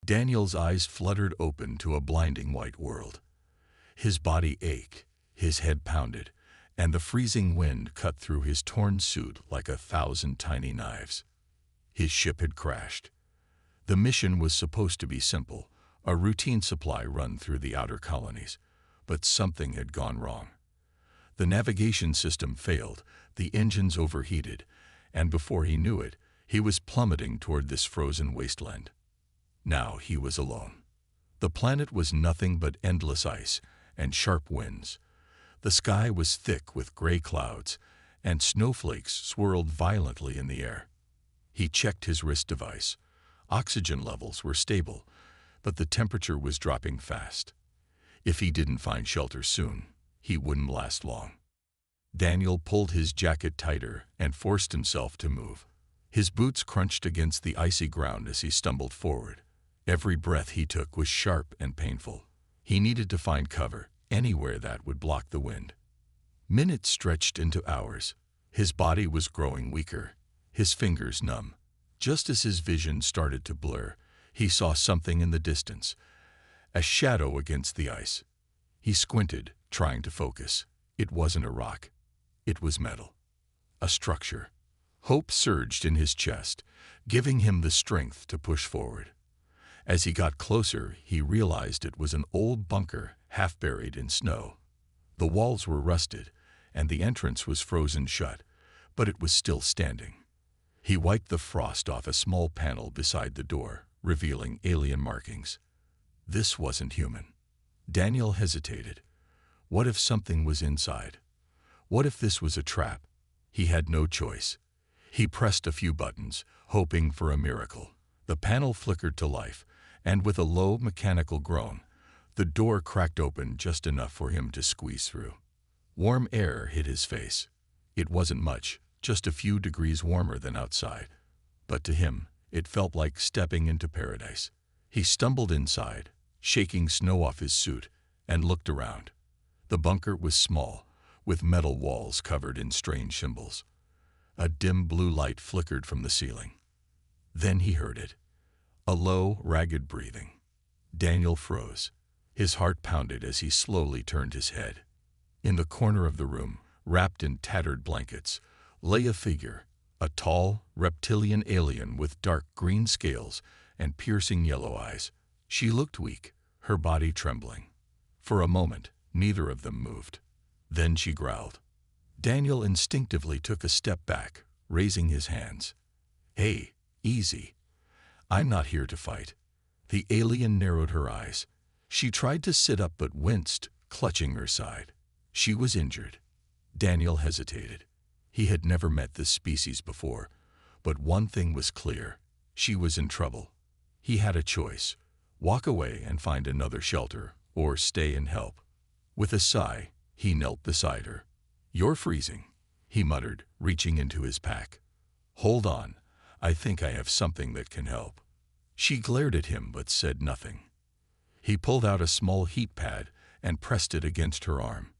Daniel's eyes fluttered open to a blinding white world. His body ached, his head pounded, and the freezing wind cut through his torn suit like 1,000 tiny knives. His ship had crashed. The mission was supposed to be simple, a routine supply run through the outer colonies, but something had gone wrong. The navigation system failed, the engines overheated, and before he knew it, he was plummeting toward this frozen wasteland. Now he was alone. The planet was nothing but endless ice and sharp winds. The sky was thick with gray clouds, and snowflakes swirled violently in the air. He checked his wrist device. Oxygen levels were stable, but the temperature was dropping fast. If he didn't find shelter soon, he wouldn't last long. Daniel pulled his jacket tighter and forced himself to move. His boots crunched against the icy ground as he stumbled forward. Every breath he took was sharp and painful. He needed to find cover, anywhere that would block the wind. Minutes stretched into hours. His body was growing weaker, his fingers numb. Just as his vision started to blur, he saw something in the distance, a shadow against the ice. He squinted, trying to focus. It wasn't a rock. It was metal. A structure. Hope surged in his chest, giving him the strength to push forward. As he got closer, he realized it was an old bunker, half buried in snow. The walls were rusted, and the entrance was frozen shut, but it was still standing. He wiped the frost off a small panel beside the door, revealing alien markings. This wasn't human. Daniel hesitated. What if something was inside? What if this was a trap? He had no choice. He pressed a few buttons, hoping for a miracle. The panel flickered to life, and with a low mechanical groan, the door cracked open just enough for him to squeeze through. Warm air hit his face. It wasn't much, just a few degrees warmer than outside. But to him, it felt like stepping into paradise. He stumbled inside, shaking snow off his suit, and looked around. The bunker was small, with metal walls covered in strange symbols. A dim blue light flickered from the ceiling. Then he heard it. A low, ragged breathing. Daniel froze. His heart pounded as he slowly turned his head. In the corner of the room, wrapped in tattered blankets, lay a figure, a tall, reptilian alien with dark green scales and piercing yellow eyes. She looked weak, her body trembling. For a moment, neither of them moved. Then she growled. Daniel instinctively took a step back, raising his hands. "Hey, easy. I'm not here to fight." The alien narrowed her eyes. She tried to sit up but winced, clutching her side. She was injured. Daniel hesitated. He had never met this species before, but one thing was clear. She was in trouble. He had a choice: walk away and find another shelter, or stay and help. With a sigh, he knelt beside her. "You're freezing," he muttered, reaching into his pack. "Hold on, I think I have something that can help." She glared at him but said nothing. He pulled out a small heat pad and pressed it against her arm.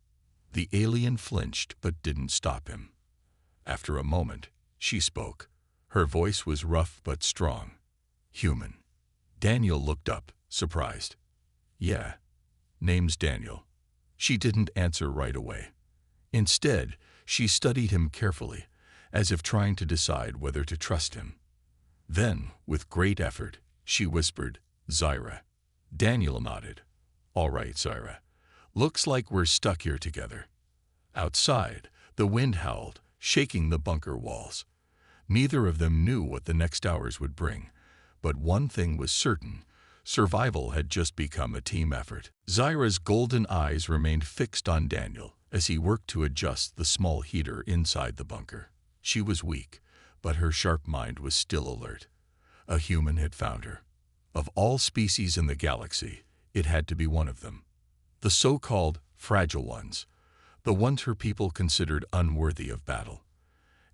The alien flinched but didn't stop him. After a moment, she spoke. Her voice was rough but strong. "Human." Daniel looked up, surprised. "Yeah. Name's Daniel." She didn't answer right away. Instead, she studied him carefully, as if trying to decide whether to trust him. Then, with great effort, she whispered, "Zyra." Daniel nodded. "All right, Zyra. Looks like we're stuck here together." Outside, the wind howled, shaking the bunker walls. Neither of them knew what the next hours would bring, but one thing was certain: survival had just become a team effort. Zyra's golden eyes remained fixed on Daniel as he worked to adjust the small heater inside the bunker. She was weak, but her sharp mind was still alert. A human had found her. Of all species in the galaxy, it had to be one of them. The so-called fragile ones, the ones her people considered unworthy of battle.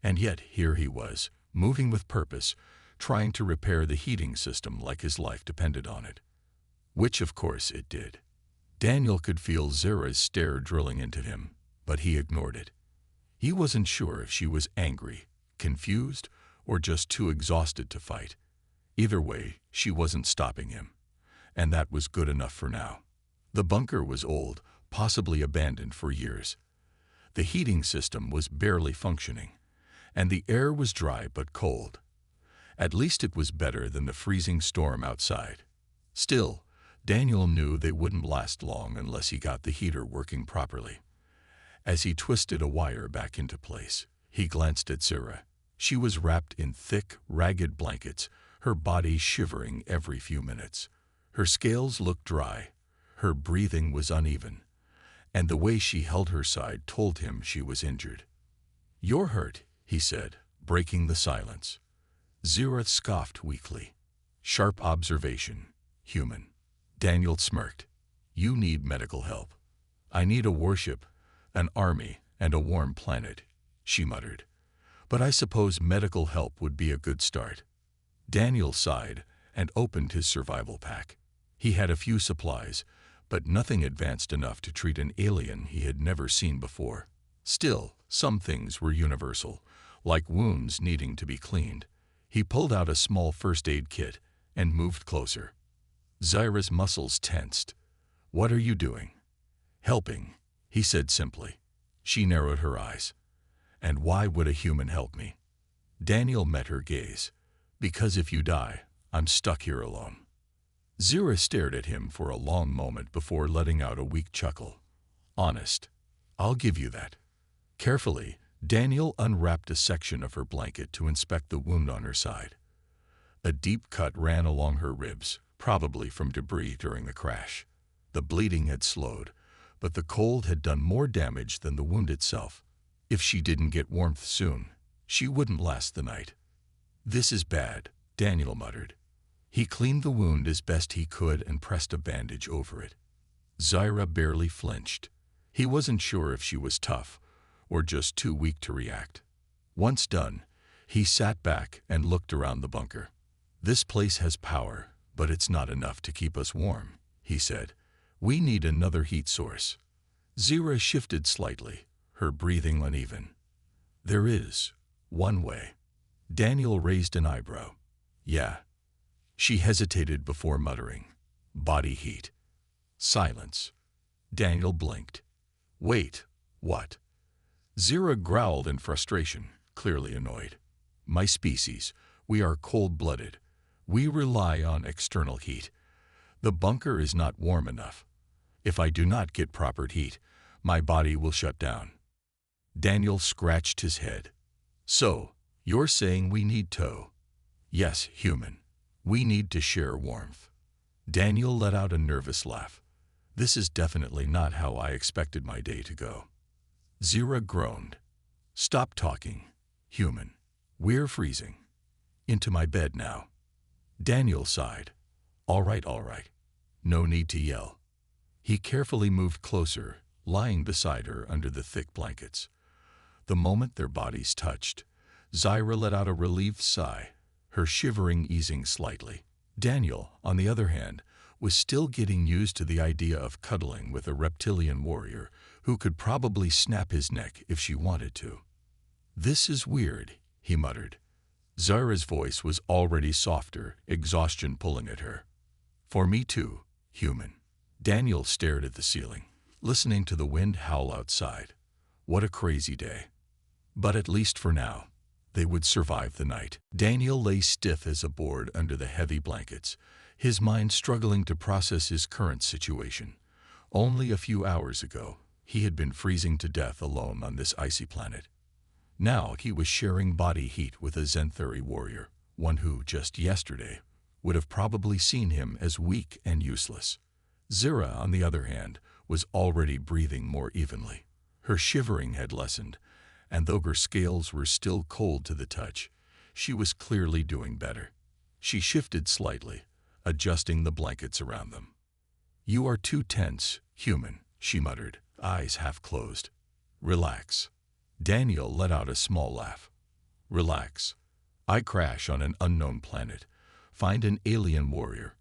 And yet here he was, moving with purpose, trying to repair the heating system like his life depended on it. Which, of course, it did. Daniel could feel Zyra's stare drilling into him, but he ignored it. He wasn't sure if she was angry, confused, or just too exhausted to fight. Either way, she wasn't stopping him. and that was good enough for now. The bunker was old, possibly abandoned for years. The heating system was barely functioning, and the air was dry but cold. At least it was better than the freezing storm outside. Still, Daniel knew they wouldn't last long unless he got the heater working properly. As he twisted a wire back into place, he glanced at Zira. She was wrapped in thick, ragged blankets, her body shivering every few minutes. Her scales looked dry, her breathing was uneven, and the way she held her side told him she was injured. "You're hurt," he said, breaking the silence. Zira scoffed weakly. "Sharp observation, human." Daniel smirked. "You need medical help." "I need a warship, an army, and a warm planet," she muttered. "But I suppose medical help would be a good start." Daniel sighed and opened his survival pack. He had a few supplies, but nothing advanced enough to treat an alien he had never seen before. Still, some things were universal, like wounds needing to be cleaned. He pulled out a small first aid kit and moved closer. Zira's muscles tensed. "What are you doing?" "Helping," he said simply. She narrowed her eyes. "And why would a human help me?" Daniel met her gaze. "Because if you die, I'm stuck here alone." Zira stared at him for a long moment before letting out a weak chuckle. "Honest. I'll give you that." Carefully, Daniel unwrapped a section of her blanket to inspect the wound on her side. A deep cut ran along her ribs, probably from debris during the crash. The bleeding had slowed, but the cold had done more damage than the wound itself. If she didn't get warmth soon, she wouldn't last the night. "This is bad," Daniel muttered. He cleaned the wound as best he could and pressed a bandage over it. Zira barely flinched. He wasn't sure if she was tough or just too weak to react. Once done, he sat back and looked around the bunker. "This place has power, but it's not enough to keep us warm," he said. "We need another heat source." Zira shifted slightly, her breathing uneven. "There is one way." Daniel raised an eyebrow. "Yeah." She hesitated before muttering, "Body heat." Silence. Daniel blinked. "Wait, what?" Zira growled in frustration, clearly annoyed. "My species, we are cold-blooded. We rely on external heat. The bunker is not warm enough. If I do not get proper heat, my body will shut down." Daniel scratched his head. "So, you're saying we need tow?" "Yes, human. We need to share warmth." Daniel let out a nervous laugh. "This is definitely not how I expected my day to go." Zira groaned. "Stop talking, human. We're freezing. Into my bed now." Daniel sighed. All right. No need to yell." He carefully moved closer, lying beside her under the thick blankets. The moment their bodies touched, Zira let out a relieved sigh, her shivering easing slightly. Daniel, on the other hand, was still getting used to the idea of cuddling with a reptilian warrior who could probably snap his neck if she wanted to. "This is weird," he muttered. Zira's voice was already softer, exhaustion pulling at her. "For me too, human." Daniel stared at the ceiling, listening to the wind howl outside. What a crazy day. But at least for now, they would survive the night. Daniel lay stiff as a board under the heavy blankets, his mind struggling to process his current situation. Only a few hours ago, he had been freezing to death alone on this icy planet. Now he was sharing body heat with a Zenthuri warrior, one who, just yesterday, would have probably seen him as weak and useless. Zira, on the other hand, was already breathing more evenly. Her shivering had lessened, and though her scales were still cold to the touch, she was clearly doing better. She shifted slightly, adjusting the blankets around them. "You are too tense, human," she muttered, eyes half closed. "Relax." Daniel let out a small laugh. "Relax. I crash on an unknown planet, find an alien warrior,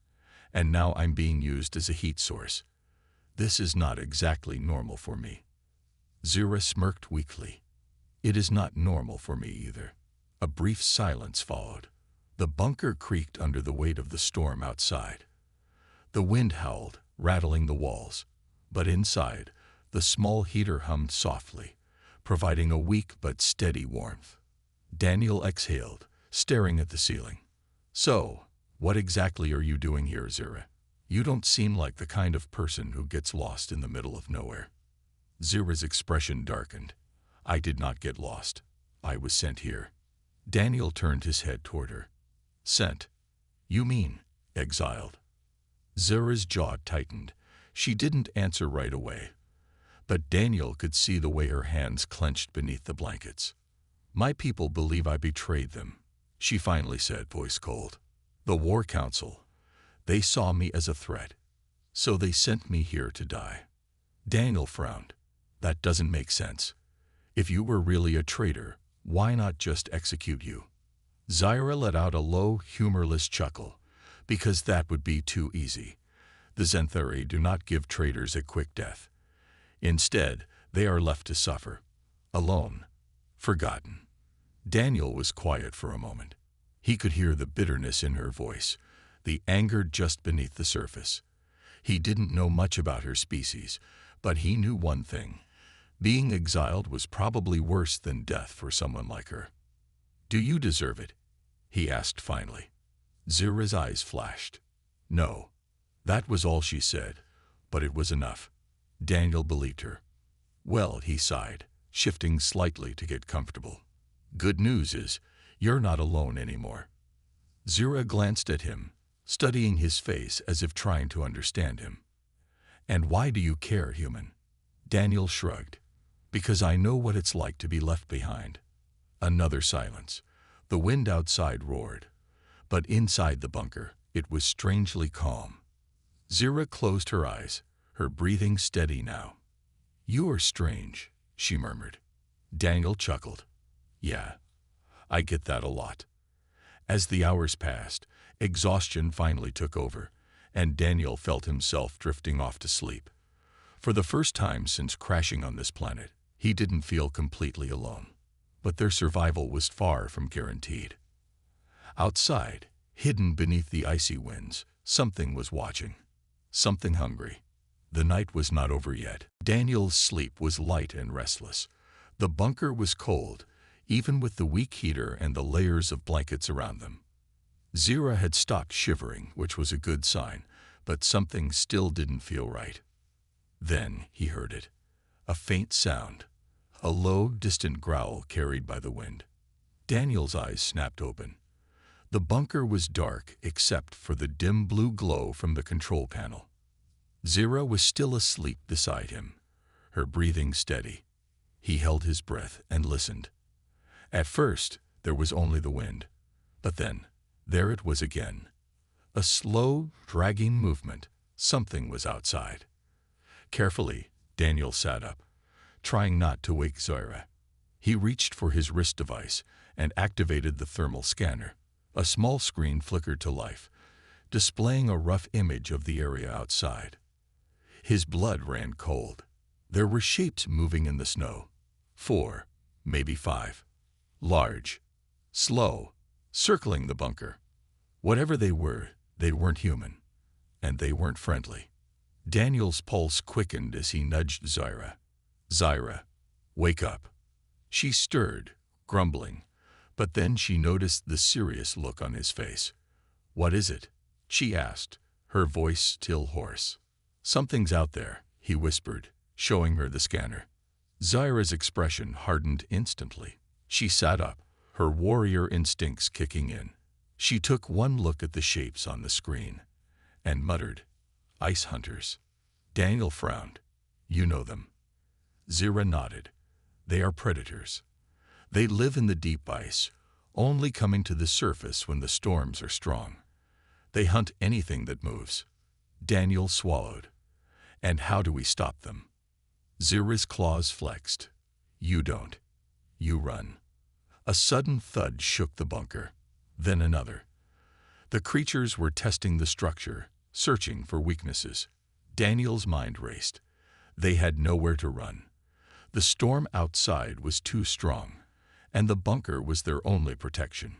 and now I'm being used as a heat source. This is not exactly normal for me." Zira smirked weakly. "It is not normal for me either." A brief silence followed. The bunker creaked under the weight of the storm outside. The wind howled, rattling the walls, but inside, the small heater hummed softly, providing a weak but steady warmth. Daniel exhaled, staring at the ceiling. "So, what exactly are you doing here, Zira? You don't seem like the kind of person who gets lost in the middle of nowhere." Zira's expression darkened. "I did not get lost. I was sent here." Daniel turned his head toward her. "Sent? You mean exiled?" Zira's jaw tightened. She didn't answer right away, but Daniel could see the way her hands clenched beneath the blankets. "My people believe I betrayed them," she finally said, voice cold. "The War Council. They saw me as a threat, so they sent me here to die." Daniel frowned. "That doesn't make sense. If you were really a traitor, why not just execute you?" Zira let out a low, humorless chuckle. "Because that would be too easy. The Zenthari do not give traitors a quick death. Instead, they are left to suffer. Alone. Forgotten." Daniel was quiet for a moment. He could hear the bitterness in her voice, the anger just beneath the surface. He didn't know much about her species, but he knew one thing. Being exiled was probably worse than death for someone like her. "Do you deserve it?" he asked finally. Zira's eyes flashed. "No." That was all she said, but it was enough. Daniel believed her. "Well," he sighed, shifting slightly to get comfortable. "Good news is, you're not alone anymore." Zira glanced at him, studying his face as if trying to understand him. "And why do you care, human?" Daniel shrugged. "Because I know what it's like to be left behind." Another silence. The wind outside roared, but inside the bunker, it was strangely calm. Zira closed her eyes, her breathing steady now. "You are strange," she murmured. Daniel chuckled. "Yeah, I get that a lot." As the hours passed, exhaustion finally took over, and Daniel felt himself drifting off to sleep. For the first time since crashing on this planet, he didn't feel completely alone. But their survival was far from guaranteed. Outside, hidden beneath the icy winds, something was watching. Something hungry. The night was not over yet. Daniel's sleep was light and restless. The bunker was cold, even with the weak heater and the layers of blankets around them. Zira had stopped shivering, which was a good sign, but something still didn't feel right. Then he heard it. A faint sound. A low, distant growl carried by the wind. Daniel's eyes snapped open. The bunker was dark except for the dim blue glow from the control panel. Zira was still asleep beside him, her breathing steady. He held his breath and listened. At first, there was only the wind. But then, there it was again. A slow, dragging movement. Something was outside. Carefully, Daniel sat up, trying not to wake Zira. He reached for his wrist device and activated the thermal scanner. A small screen flickered to life, displaying a rough image of the area outside. His blood ran cold. There were shapes moving in the snow. 4, maybe 5. Large, slow, circling the bunker. Whatever they weren't human, and they weren't friendly. Daniel's pulse quickened as he nudged Zira. "Zira, wake up." She stirred, grumbling, but then she noticed the serious look on his face. "What is it?" she asked, her voice still hoarse. "Something's out there," he whispered, showing her the scanner. Zira's expression hardened instantly. She sat up, her warrior instincts kicking in. She took one look at the shapes on the screen and muttered, "Ice hunters." Daniel frowned. "You know them." Zira nodded. "They are predators. They live in the deep ice, only coming to the surface when the storms are strong. They hunt anything that moves." Daniel swallowed. "And how do we stop them?" Zira's claws flexed. "You don't. You run." A sudden thud shook the bunker, then another. The creatures were testing the structure, searching for weaknesses. Daniel's mind raced. They had nowhere to run. The storm outside was too strong, and the bunker was their only protection.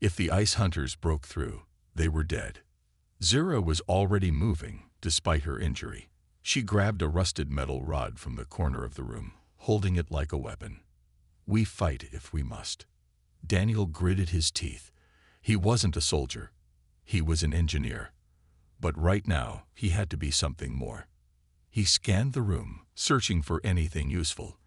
If the ice hunters broke through, they were dead. Zira was already moving, despite her injury. She grabbed a rusted metal rod from the corner of the room, holding it like a weapon. "We fight if we must." Daniel gritted his teeth. He wasn't a soldier. He was an engineer. But right now, he had to be something more. He scanned the room, searching for anything useful.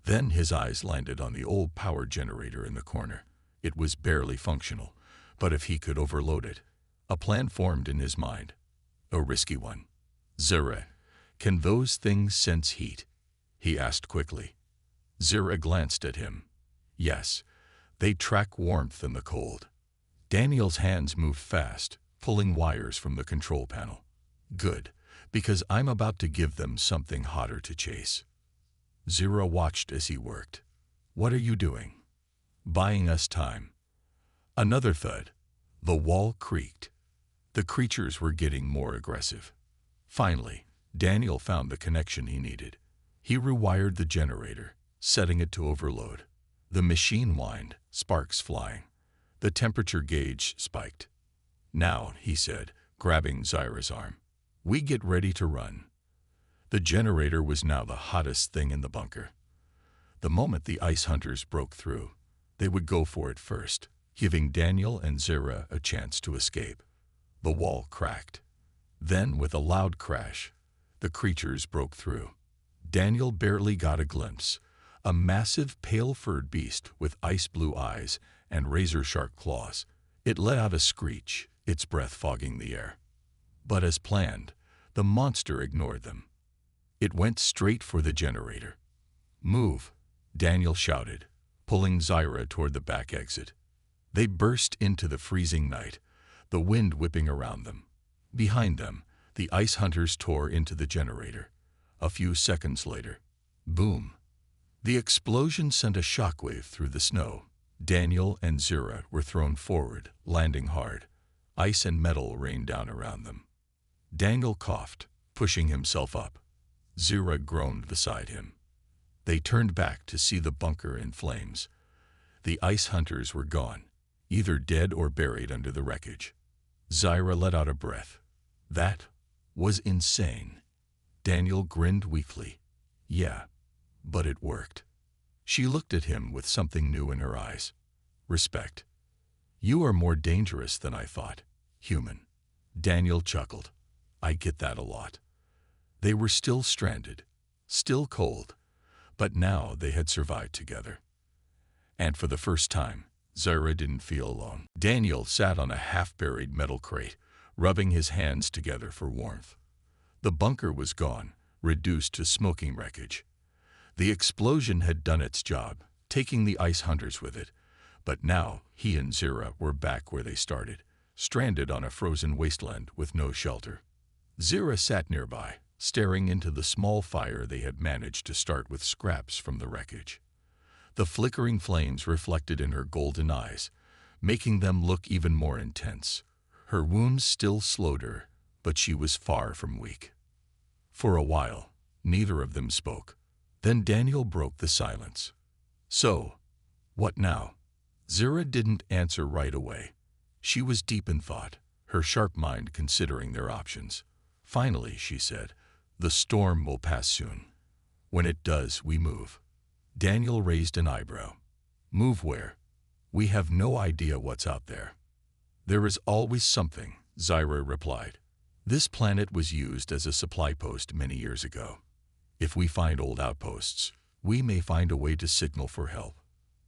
Then his eyes landed on the old power generator in the corner. It was barely functional, but if he could overload it, a plan formed in his mind. A risky one. "Zira, can those things sense heat?" he asked quickly. Zira glanced at him. "Yes, they track warmth in the cold." Daniel's hands moved fast, pulling wires from the control panel. "Good, because I'm about to give them something hotter to chase." Zira watched as he worked. "What are you doing?" "Buying us time." Another thud. The wall creaked. The creatures were getting more aggressive. Finally, Daniel found the connection he needed. He rewired the generator, setting it to overload. The machine whined, sparks flying. The temperature gauge spiked. "Now," he said, grabbing Zira's arm, "we get ready to run." The generator was now the hottest thing in the bunker. The moment the ice hunters broke through, they would go for it first, giving Daniel and Zira a chance to escape. The wall cracked. Then, with a loud crash, the creatures broke through. Daniel barely got a glimpse. A massive, pale-furred beast with ice-blue eyes and razor-sharp claws. It let out a screech, its breath fogging the air. But as planned, the monster ignored them. It went straight for the generator. "Move," Daniel shouted, pulling Zira toward the back exit. They burst into the freezing night, the wind whipping around them. Behind them, the ice hunters tore into the generator. A few seconds later, boom. The explosion sent a shockwave through the snow. Daniel and Zira were thrown forward, landing hard. Ice and metal rained down around them. Daniel coughed, pushing himself up. Zira groaned beside him. They turned back to see the bunker in flames. The ice hunters were gone, either dead or buried under the wreckage. Zira let out a breath. That was insane. Daniel grinned weakly. Yeah, but it worked. She looked at him with something new in her eyes. Respect. "You are more dangerous than I thought, human." Daniel chuckled. "I get that a lot." They were still stranded, still cold, but now they had survived together. And for the first time, Zira didn't feel alone. Daniel sat on a half-buried metal crate, rubbing his hands together for warmth. The bunker was gone, reduced to smoking wreckage. The explosion had done its job, taking the ice hunters with it, but now he and Zira were back where they started, stranded on a frozen wasteland with no shelter. Zira sat nearby, staring into the small fire they had managed to start with scraps from the wreckage. The flickering flames reflected in her golden eyes, making them look even more intense. Her wounds still slowed her, but she was far from weak. For a while, neither of them spoke. Then Daniel broke the silence. "So, what now?" Zira didn't answer right away. She was deep in thought, her sharp mind considering their options. Finally, she said, "The storm will pass soon. When it does, we move." Daniel raised an eyebrow. "Move where? We have no idea what's out there." "There is always something," Zira replied. "This planet was used as a supply post many years ago. If we find old outposts, we may find a way to signal for help."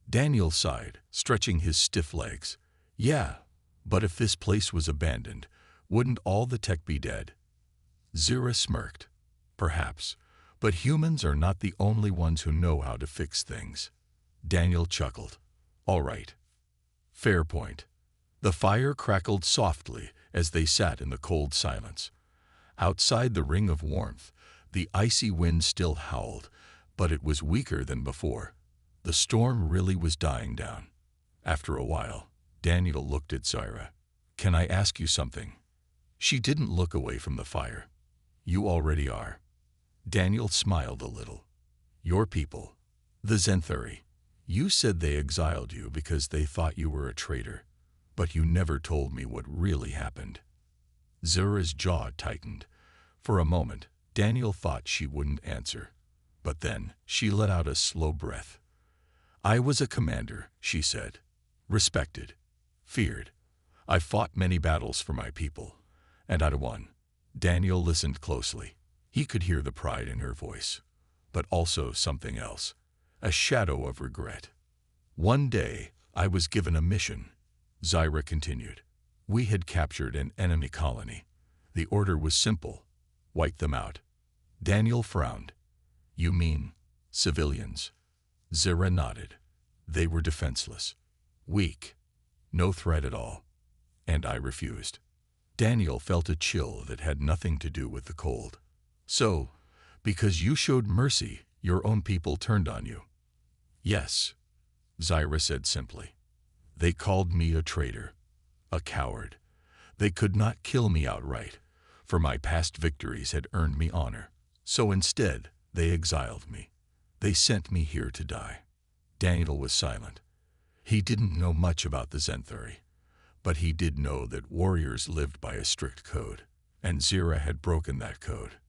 Daniel sighed, stretching his stiff legs. "Yeah, but if this place was abandoned, wouldn't all the tech be dead?" Zira smirked. "Perhaps, but humans are not the only ones who know how to fix things." Daniel chuckled. "All right. Fair point." The fire crackled softly as they sat in the cold silence. Outside the ring of warmth, the icy wind still howled, but it was weaker than before. The storm really was dying down. After a while, Daniel looked at Zira. "Can I ask you something?" She didn't look away from the fire. "You already are." Daniel smiled a little. "Your people, the Zenthuri, you said they exiled you because they thought you were a traitor, but you never told me what really happened." Zura's jaw tightened. For a moment, Daniel thought she wouldn't answer. But then, she let out a slow breath. "I was a commander," she said. "Respected. Feared. I fought many battles for my people. And I'd won." Daniel listened closely. He could hear the pride in her voice. But also something else. A shadow of regret. "One day, I was given a mission," Zyra continued. "We had captured an enemy colony. The order was simple. Wipe them out." Daniel frowned. "You mean civilians?" Zyra nodded. "They were defenseless. Weak. No threat at all. And I refused." Daniel felt a chill that had nothing to do with the cold. "So, because you showed mercy, your own people turned on you?" "Yes," Zyra said simply. "They called me a traitor, a coward. They could not kill me outright, for my past victories had earned me honor. So instead, they exiled me. They sent me here to die." Daniel was silent. He didn't know much about the Zenthari, but he did know that warriors lived by a strict code, and Zyra had broken that code.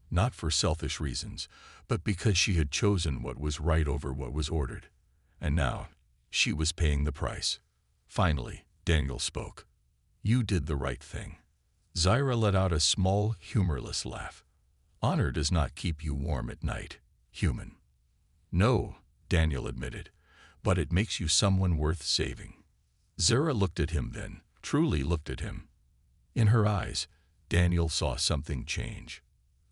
Not for selfish reasons, but because she had chosen what was right over what was ordered. And now, she was paying the price. Finally, Daniel spoke. "You did the right thing." Zyra let out a small, humorless laugh. "Honor does not keep you warm at night, human." "No," Daniel admitted, "but it makes you someone worth saving." Zyra looked at him then, truly looked at him. In her eyes, Daniel saw something change.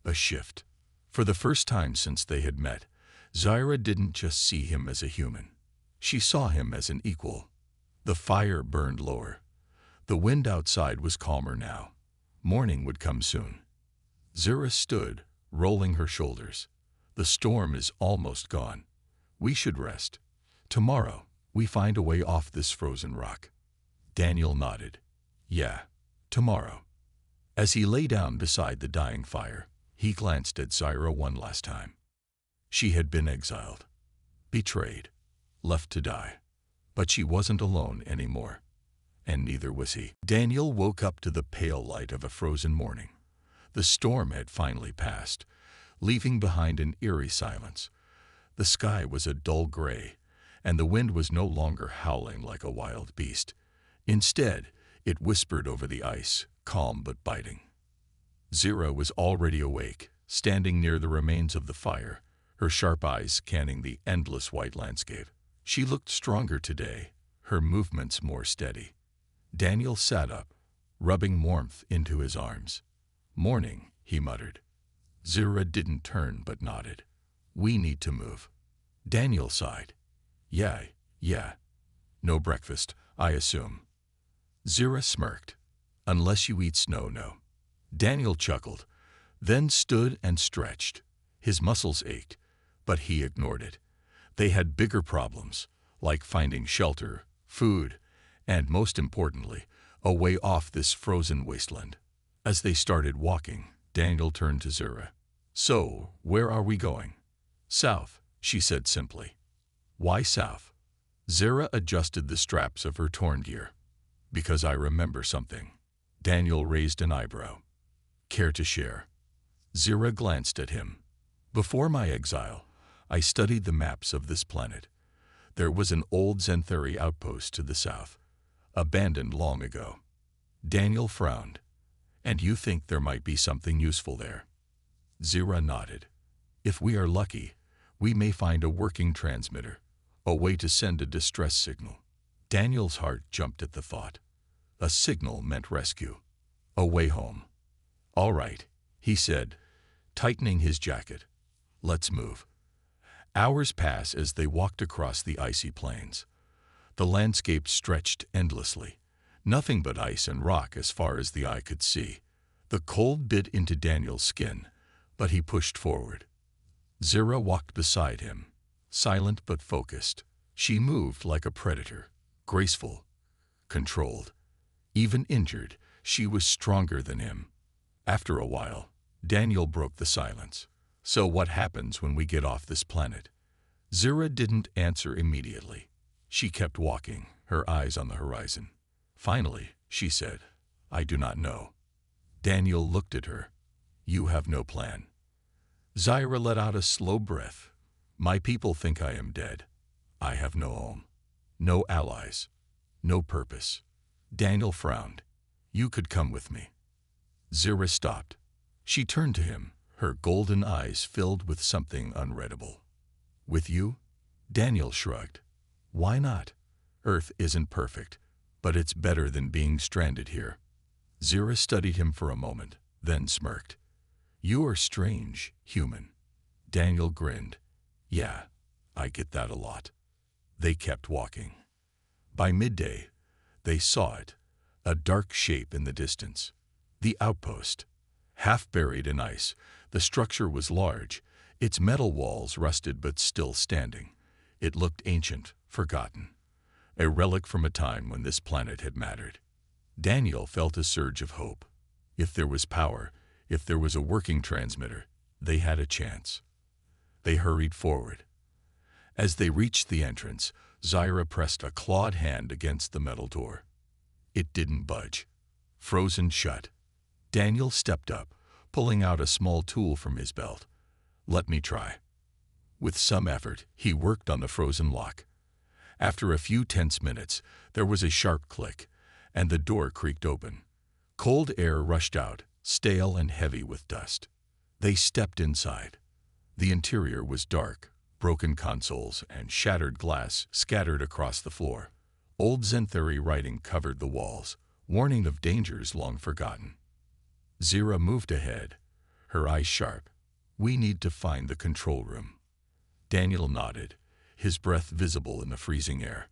A shift. For the first time since they had met, Zyra didn't just see him as a human. She saw him as an equal. The fire burned lower. The wind outside was calmer now. Morning would come soon. Zyra stood, rolling her shoulders. "The storm is almost gone. We should rest. Tomorrow, we find a way off this frozen rock." Daniel nodded. "Yeah, tomorrow." As he lay down beside the dying fire, he glanced at Zyra one last time. She had been exiled, betrayed, left to die. But she wasn't alone anymore. And neither was he. Daniel woke up to the pale light of a frozen morning. The storm had finally passed, leaving behind an eerie silence. The sky was a dull gray, and the wind was no longer howling like a wild beast. Instead, it whispered over the ice, calm but biting. Zyra was already awake, standing near the remains of the fire, her sharp eyes scanning the endless white landscape. She looked stronger today, her movements more steady. Daniel sat up, rubbing warmth into his arms. "Morning," he muttered. Zyra didn't turn but nodded. "We need to move." Daniel sighed. Yeah. No breakfast, I assume." Zyra smirked. "Unless you eat snow, no." Daniel chuckled, then stood and stretched. His muscles ached, but he ignored it. They had bigger problems, like finding shelter, food, and most importantly, a way off this frozen wasteland. As they started walking, Daniel turned to Zyra. "So, where are we going?" "South," she said simply. "Why south?" Zyra adjusted the straps of her torn gear. "Because I remember something." Daniel raised an eyebrow. "Care to share?" Zyra glanced at him. "Before my exile, I studied the maps of this planet. There was an old Zenthari outpost to the south, abandoned long ago." Daniel frowned. "And you think there might be something useful there?" Zyra nodded. "If we are lucky, we may find a working transmitter, a way to send a distress signal." Daniel's heart jumped at the thought. A signal meant rescue, a way home. "All right," he said, tightening his jacket. "Let's move." Hours passed as they walked across the icy plains. The landscape stretched endlessly, nothing but ice and rock as far as the eye could see. The cold bit into Daniel's skin, but he pushed forward. Zyra walked beside him, silent but focused. She moved like a predator, graceful, controlled. Even injured, she was stronger than him. After a while, Daniel broke the silence. "So what happens when we get off this planet?" Zyra didn't answer immediately. She kept walking, her eyes on the horizon. Finally, she said, "I do not know." Daniel looked at her. You have no plan. Zyra let out a slow breath. My people think I am dead. I have no home, no allies, no purpose. Daniel frowned. You could come with me. Zyra stopped. She turned to him, her golden eyes filled with something unreadable. With you? Daniel shrugged. Why not? Earth isn't perfect, but it's better than being stranded here. Zyra studied him for a moment, then smirked. You are strange, human. Daniel grinned. Yeah, I get that a lot. They kept walking. By midday, they saw it, a dark shape in the distance. The outpost. Half buried in ice, the structure was large, its metal walls rusted but still standing. It looked ancient, forgotten. A relic from a time when this planet had mattered. Daniel felt a surge of hope. If there was power, if there was a working transmitter, they had a chance. They hurried forward. As they reached the entrance, Zyra pressed a clawed hand against the metal door. It didn't budge. Frozen shut. Daniel stepped up, pulling out a small tool from his belt. Let me try. With some effort, he worked on the frozen lock. After a few tense minutes, there was a sharp click, and the door creaked open. Cold air rushed out, stale and heavy with dust. They stepped inside. The interior was dark, broken consoles and shattered glass scattered across the floor. Old Zenthari writing covered the walls, warning of dangers long forgotten. Zyra moved ahead, her eyes sharp. We need to find the control room. Daniel nodded, his breath visible in the freezing air.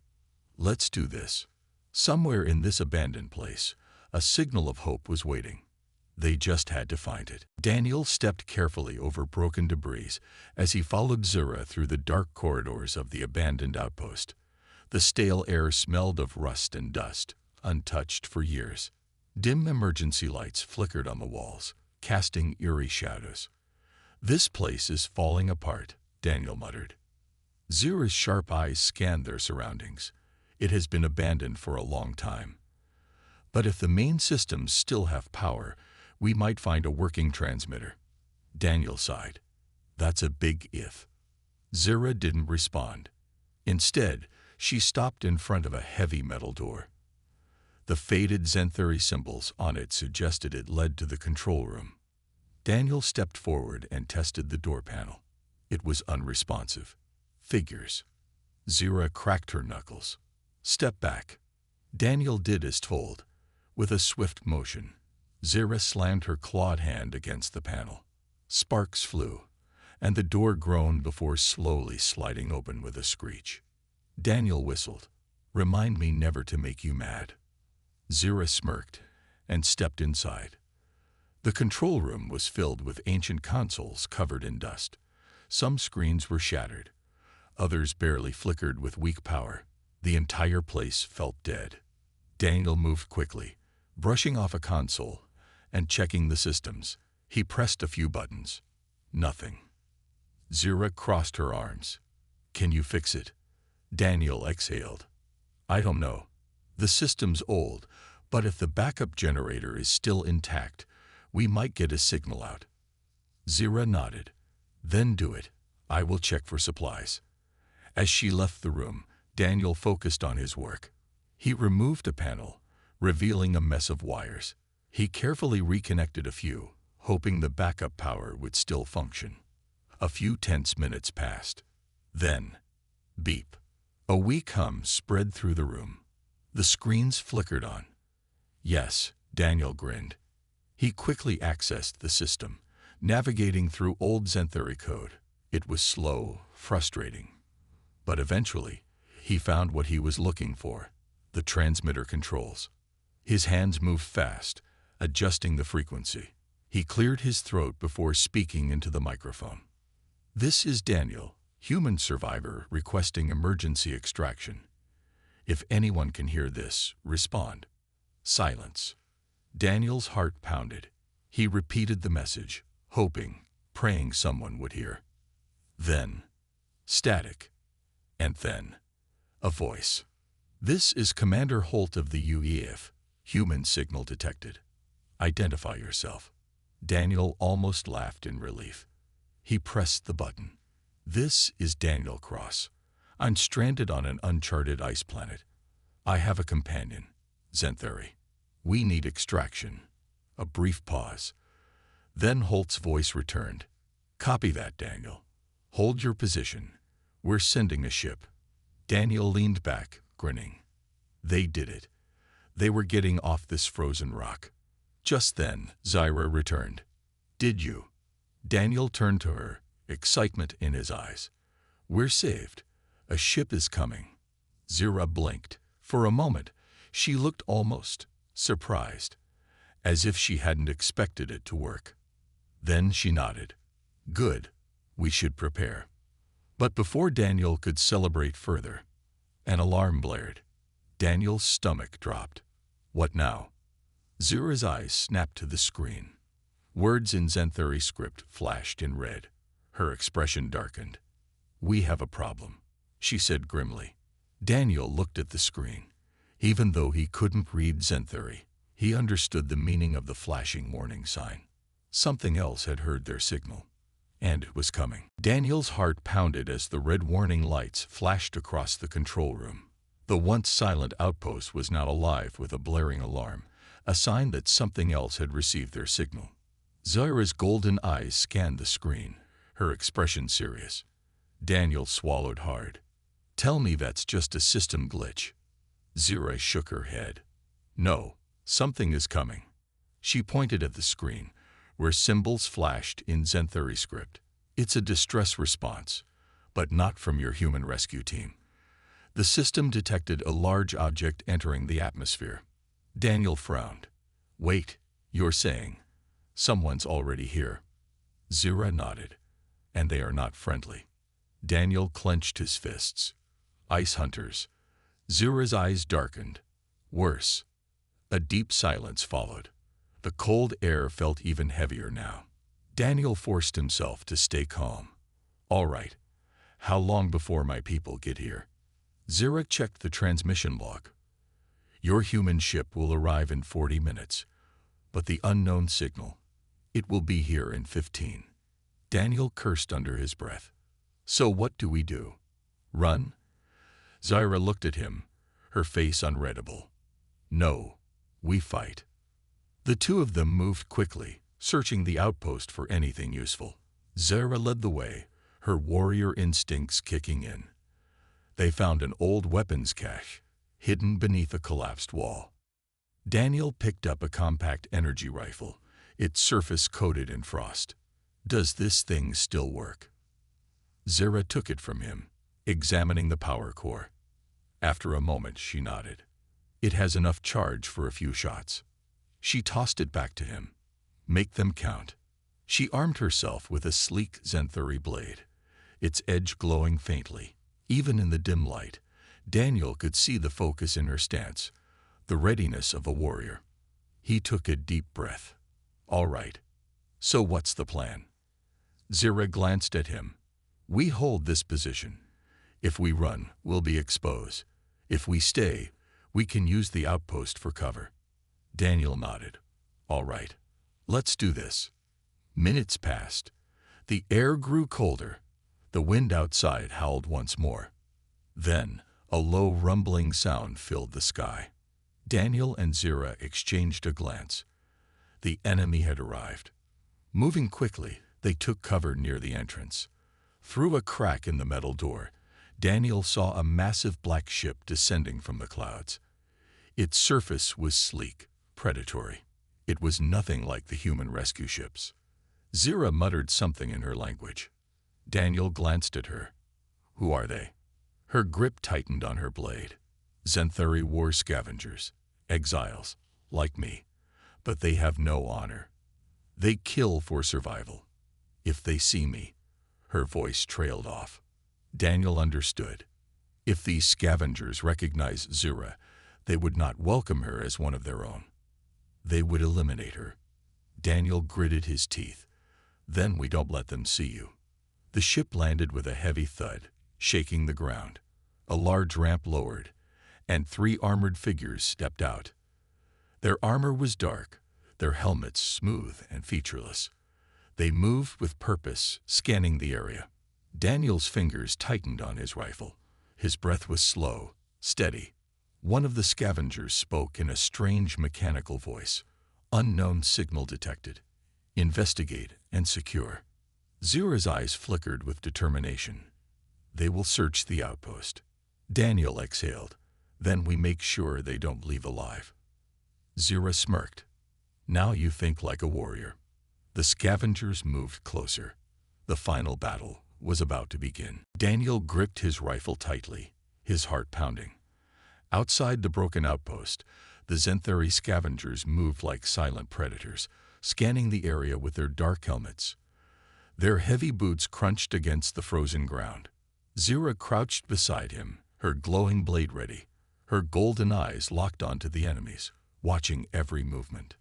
Let's do this. Somewhere in this abandoned place, a signal of hope was waiting. They just had to find it. Daniel stepped carefully over broken debris as he followed Zyra through the dark corridors of the abandoned outpost. The stale air smelled of rust and dust, untouched for years. Dim emergency lights flickered on the walls, casting eerie shadows. This place is falling apart, Daniel muttered. Zyra's sharp eyes scanned their surroundings. It has been abandoned for a long time. But if the main systems still have power, we might find a working transmitter. Daniel sighed. That's a big if. Zyra didn't respond. Instead, she stopped in front of a heavy metal door. The faded Zenthari symbols on it suggested it led to the control room. Daniel stepped forward and tested the door panel. It was unresponsive. Figures. Zyra cracked her knuckles. Step back. Daniel did as told. With a swift motion, Zyra slammed her clawed hand against the panel. Sparks flew, and the door groaned before slowly sliding open with a screech. Daniel whistled. Remind me never to make you mad. Zyra smirked and stepped inside. The control room was filled with ancient consoles covered in dust. Some screens were shattered. Others barely flickered with weak power. The entire place felt dead. Daniel moved quickly, brushing off a console and checking the systems. He pressed a few buttons. Nothing. Zyra crossed her arms. Can you fix it? Daniel exhaled. I don't know. The system's old, but if the backup generator is still intact, we might get a signal out. Zyra nodded. Then do it. I will check for supplies. As she left the room, Daniel focused on his work. He removed a panel, revealing a mess of wires. He carefully reconnected a few, hoping the backup power would still function. A few tense minutes passed. Then, beep. A weak hum spread through the room. The screens flickered on. Yes, Daniel grinned. He quickly accessed the system, navigating through old Zenthari code. It was slow, frustrating. But eventually, he found what he was looking for, the transmitter controls. His hands moved fast, adjusting the frequency. He cleared his throat before speaking into the microphone. This is Daniel, human survivor requesting emergency extraction. If anyone can hear this, respond. Silence. Daniel's heart pounded. He repeated the message, hoping, praying someone would hear. Then, static. And then, a voice. This is Commander Holt of the UEF, human signal detected. Identify yourself." Daniel almost laughed in relief. He pressed the button. "This is Daniel Cross. I'm stranded on an uncharted ice planet. I have a companion, Zentheri. We need extraction." A brief pause. Then Holt's voice returned. "Copy that, Daniel. Hold your position. We're sending a ship." Daniel leaned back, grinning. They did it. They were getting off this frozen rock. Just then, Zyra returned. "Did you?" Daniel turned to her, excitement in his eyes. "We're saved. A ship is coming." Zyra blinked. For a moment, she looked almost surprised, as if she hadn't expected it to work. Then she nodded. "Good. We should prepare." But before Daniel could celebrate further, an alarm blared. Daniel's stomach dropped. "What now?" Zyra's eyes snapped to the screen. Words in Zentheri script flashed in red. Her expression darkened. "We have a problem," she said grimly. Daniel looked at the screen. Even though he couldn't read Zentheri, he understood the meaning of the flashing warning sign. Something else had heard their signal, and it was coming. Daniel's heart pounded as the red warning lights flashed across the control room. The once silent outpost was now alive with a blaring alarm, a sign that something else had received their signal. Zyra's golden eyes scanned the screen, her expression serious. Daniel swallowed hard. "Tell me that's just a system glitch." Zyra shook her head. "No, something is coming." She pointed at the screen, where symbols flashed in Zentheri script. "It's a distress response, but not from your human rescue team." The system detected a large object entering the atmosphere. Daniel frowned. "Wait, you're saying someone's already here?" Zyra nodded. "And they are not friendly." Daniel clenched his fists. "Ice hunters." Zyra's eyes darkened. "Worse." A deep silence followed. The cold air felt even heavier now. Daniel forced himself to stay calm. "All right. How long before my people get here?" Zyra checked the transmission log. "Your human ship will arrive in 40 minutes, but the unknown signal, it will be here in 15. Daniel cursed under his breath. "So what do we do? Run?" Zyra looked at him, her face unreadable. "No, we fight." The two of them moved quickly, searching the outpost for anything useful. Zyra led the way, her warrior instincts kicking in. They found an old weapons cache, hidden beneath a collapsed wall. Daniel picked up a compact energy rifle, its surface coated in frost. "Does this thing still work?" Zyra took it from him, examining the power core. After a moment, she nodded. "It has enough charge for a few shots." She tossed it back to him. "Make them count." She armed herself with a sleek Zentheri blade, its edge glowing faintly. Even in the dim light, Daniel could see the focus in her stance, the readiness of a warrior. He took a deep breath. "All right. So what's the plan?" Zyra glanced at him. "We hold this position. If we run, we'll be exposed. If we stay, we can use the outpost for cover." Daniel nodded. "All right. Let's do this." Minutes passed. The air grew colder. The wind outside howled once more. Then, a low rumbling sound filled the sky. Daniel and Zyra exchanged a glance. The enemy had arrived. Moving quickly, they took cover near the entrance. Through a crack in the metal door, Daniel saw a massive black ship descending from the clouds. Its surface was sleek, predatory. It was nothing like the human rescue ships. Zyra muttered something in her language. Daniel glanced at her. "Who are they?" Her grip tightened on her blade. "Zentheri war scavengers, exiles, like me, but they have no honor. They kill for survival. If they see me," her voice trailed off. Daniel understood. If these scavengers recognized Zyra, they would not welcome her as one of their own. They would eliminate her. Daniel gritted his teeth. "Then we don't let them see you." The ship landed with a heavy thud, shaking the ground. A large ramp lowered, and 3 armored figures stepped out. Their armor was dark, their helmets smooth and featureless. They moved with purpose, scanning the area. Daniel's fingers tightened on his rifle. His breath was slow, steady. One of the scavengers spoke in a strange mechanical voice. Unknown signal detected. Investigate and secure. Zira's eyes flickered with determination. They will search the outpost. Daniel exhaled. Then we make sure they don't leave alive. Zira smirked. Now you think like a warrior. The scavengers moved closer. The final battle was about to begin. Daniel gripped his rifle tightly, his heart pounding. Outside the broken outpost, the Zenthari scavengers moved like silent predators, scanning the area with their dark helmets. Their heavy boots crunched against the frozen ground. Zira crouched beside him, her glowing blade ready, her golden eyes locked onto the enemies, watching every movement.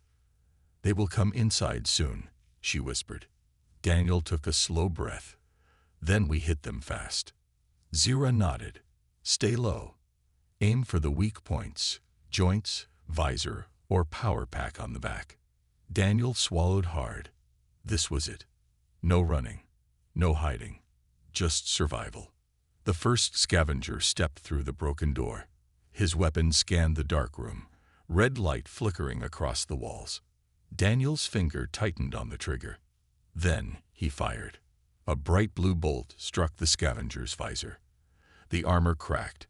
"They will come inside soon," she whispered. Daniel took a slow breath. "Then we hit them fast." Zira nodded. "Stay low. Aim for the weak points, joints, visor, or power pack on the back." Daniel swallowed hard. This was it. No running, no hiding, just survival. The first scavenger stepped through the broken door. His weapon scanned the dark room, red light flickering across the walls. Daniel's finger tightened on the trigger. Then he fired. A bright blue bolt struck the scavenger's visor. The armor cracked,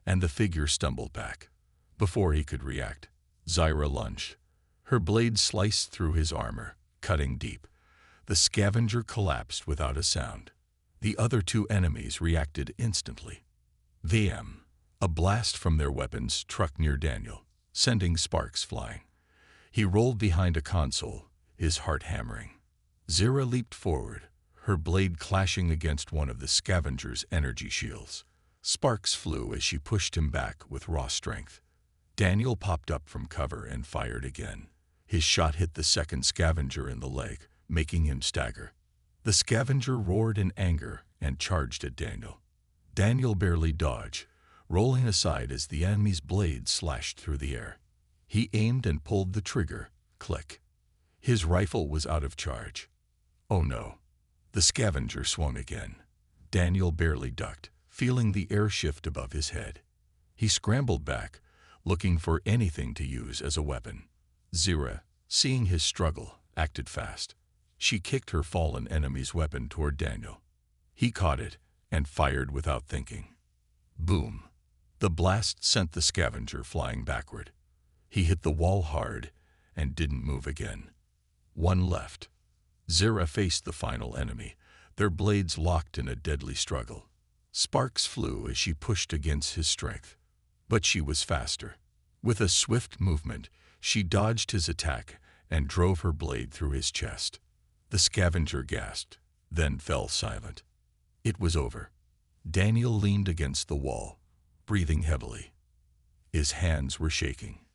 and the figure stumbled back. Before he could react, Zira lunged. Her blade sliced through his armor, cutting deep. The scavenger collapsed without a sound. The other two enemies reacted instantly. VM. A blast from their weapons struck near Daniel, sending sparks flying. He rolled behind a console, his heart hammering. Zira leaped forward, her blade clashing against one of the scavenger's energy shields. Sparks flew as she pushed him back with raw strength. Daniel popped up from cover and fired again. His shot hit the second scavenger in the leg, making him stagger. The scavenger roared in anger and charged at Daniel. Daniel barely dodged, rolling aside as the enemy's blade slashed through the air. He aimed and pulled the trigger. Click. His rifle was out of charge. Oh no. The scavenger swung again. Daniel barely ducked, feeling the air shift above his head. He scrambled back, looking for anything to use as a weapon. Zira, seeing his struggle, acted fast. She kicked her fallen enemy's weapon toward Daniel. He caught it and fired without thinking. Boom. The blast sent the scavenger flying backward. He hit the wall hard and didn't move again. One left. Zira faced the final enemy, their blades locked in a deadly struggle. Sparks flew as she pushed against his strength. But she was faster. With a swift movement, she dodged his attack and drove her blade through his chest. The scavenger gasped, then fell silent. It was over. Daniel leaned against the wall, breathing heavily. His hands were shaking.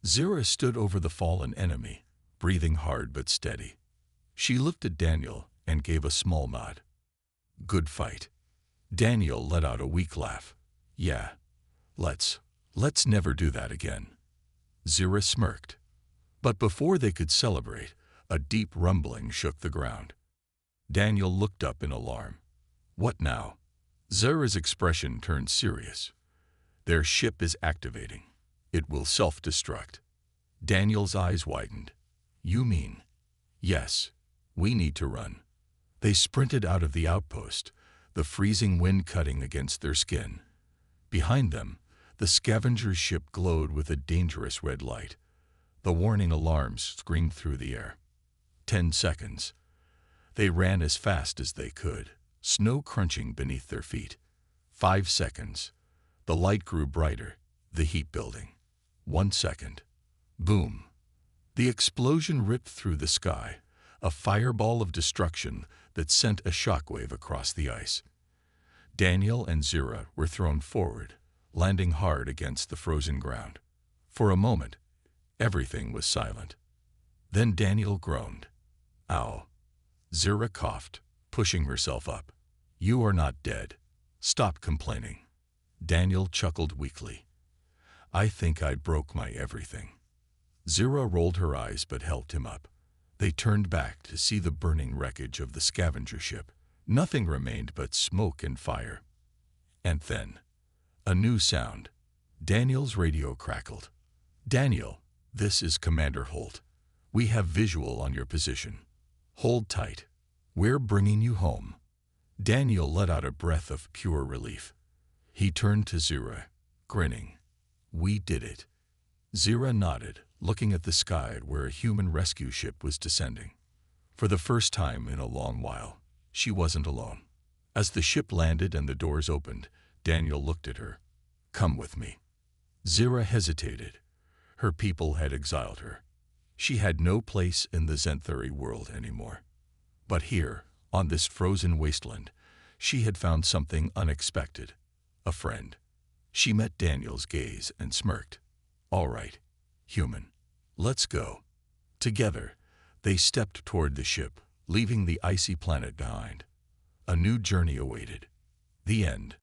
Zira stood over the fallen enemy, breathing hard but steady. She looked at Daniel and gave a small nod. Good fight. Daniel let out a weak laugh. Yeah, let's never do that again. Zira smirked. But before they could celebrate, a deep rumbling shook the ground. Daniel looked up in alarm. What now? Zira's expression turned serious. Their ship is activating. It will self-destruct. Daniel's eyes widened. You mean? Yes, we need to run. They sprinted out of the outpost, the freezing wind cutting against their skin. Behind them, the scavenger's ship glowed with a dangerous red light. The warning alarms screamed through the air. 10 seconds. They ran as fast as they could, snow crunching beneath their feet. 5 seconds. The light grew brighter, the heat building. 1 second. Boom. The explosion ripped through the sky, a fireball of destruction that sent a shockwave across the ice. Daniel and Zira were thrown forward, landing hard against the frozen ground. For a moment, everything was silent. Then Daniel groaned. Ow. Zira coughed, pushing herself up. You are not dead. Stop complaining. Daniel chuckled weakly. I think I broke my everything. Zira rolled her eyes but helped him up. They turned back to see the burning wreckage of the scavenger ship. Nothing remained but smoke and fire. And then, a new sound. Daniel's radio crackled. "Daniel, this is Commander Holt. We have visual on your position. Hold tight. We're bringing you home." Daniel let out a breath of pure relief. He turned to Zira, grinning. "We did it." Zira nodded, looking at the sky where a human rescue ship was descending. For the first time in a long while, she wasn't alone. As the ship landed and the doors opened, Daniel looked at her. "Come with me." Zira hesitated. Her people had exiled her. She had no place in the Zenthuri world anymore. But here, on this frozen wasteland, she had found something unexpected. A friend. She met Daniel's gaze and smirked. "All right, human. Let's go." Together, they stepped toward the ship, leaving the icy planet behind. A new journey awaited. The end.